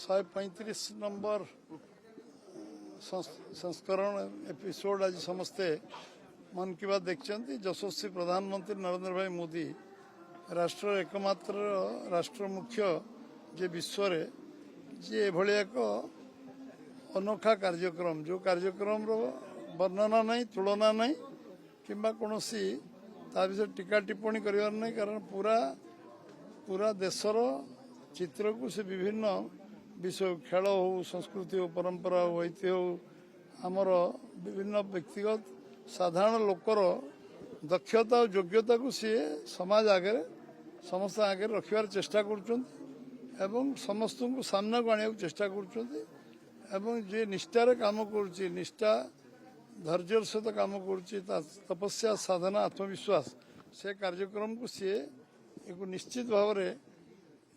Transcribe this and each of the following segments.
135 number संस्करण episode आज समस्ते मन की बात देखते यशस्वी प्रधानमंत्री नरेंद्र भाई मोदी राष्ट्र एकमात्र राष्ट्र मुख्य जे विश्व रे जे एभली एक अनोखा कार्यक्रम जो कार्यक्रम रो वर्णना नहीं तुलना नहीं किंबा कोनोसी ता विषय टीका टिप्पणी करिवार नहीं कारण पूरा देशर चित्र को से विभिन्न विषय खेल हो संस्कृति हो परंपरा हो ऐतिह्य हो आमर विभिन्न व्यक्तिगत साधारण लोकर दक्षता और योग्यता को सी समाज आगे समस्त आगे रखार चेष्टा कर समस्त को सामना को आने चेष्टा कर निष्ठार काम कर निष्ठा धैर्यर सहित काम कर तपस्या साधना आत्मविश्वास से कार्यक्रम को सी एक निश्चित भाव में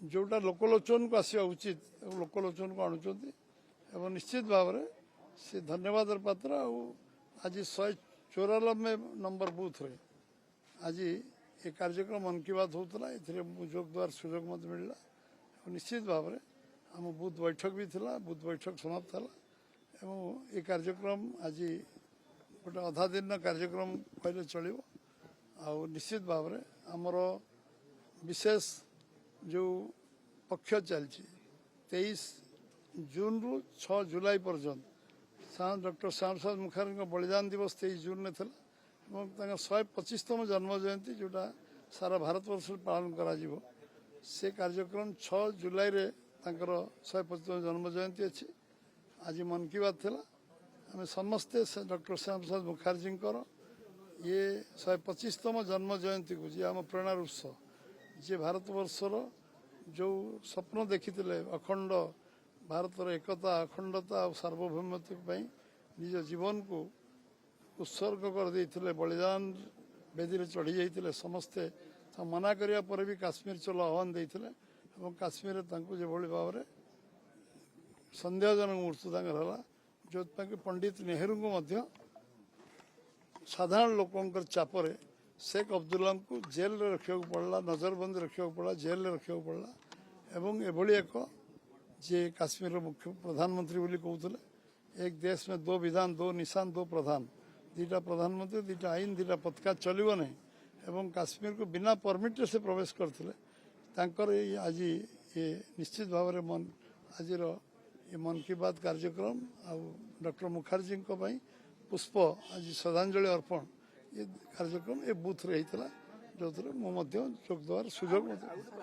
जोटा लोकलोचन को आसवा उचित लोकलोचन को आणुंट निश्चित भाव में से धन्यवाद पात्र आज 194 नंबर बूथ रे आज ये कार्यक्रम मन की बात होता है जोग द्वार सुजोग मत मिलला निश्चित भाव में आम बूथ बैठक भी थिला बूथ बैठक समाप्त है ये कार्यक्रम आज गोटे अधा दिन कार्यक्रम कहले चलो निश्चित भाव में आमर विशेष जो पक्ष चलती 23 जून रु 6 जुलाई पर्यंत डॉक्टर श्यामा प्रसाद मुखर्जी बलिदान दिवस 23 जून में था 125तम जन्म जयंती जोटा सारा भारत वर्ष पालन करा से कार्यक्रम 6 जुलाई रे 125तम जन्म जयंती अच्छी आज मन की बात थिला आम समस्ते डॉक्टर श्यामा प्रसाद मुखर्जी ये 125तम जन्म जयंती को जी आम प्रेरणार उत्स जे भारत वर्षर जो स्वप्न देखी अखंड भारतर एकता अखंडता और सार्वभौमत्व निज जीवन को उत्सर्ग कर देते बलिदान बेदी चढ़ी जाते समस्ते मना करने पर भी काश्मीर चलो आह्वान देते काश्मीर जो भाव में सन्देहजनक मृत्यु है जो पंडित नेहरू को साधारण लोकंर चापरे शेख अब्दुल्ला को जेल रे रखा पड़ा नजरबंदी रखा पड़ा जेल रे रखा पड़ा एवं एभली एक जे काश्मीर मुख्य प्रधानमंत्री बोली कहते एक देश में 2 विधान 2 निशान 2 प्रधान दीटा प्रधानमंत्री दीटा आईन दीटा पताका चलो नहीं एवं काश्मीर को बिना परमिट से प्रवेश करते आज ये निश्चित भाव में मन आज ये मन की बात कार्यक्रम आ डॉक्टर मुखर्जी पुष्प आज श्रद्धांजलि अर्पण ये कार्यक्रम ये बूथ रही जो थे मुझे जोग देवार सुजोग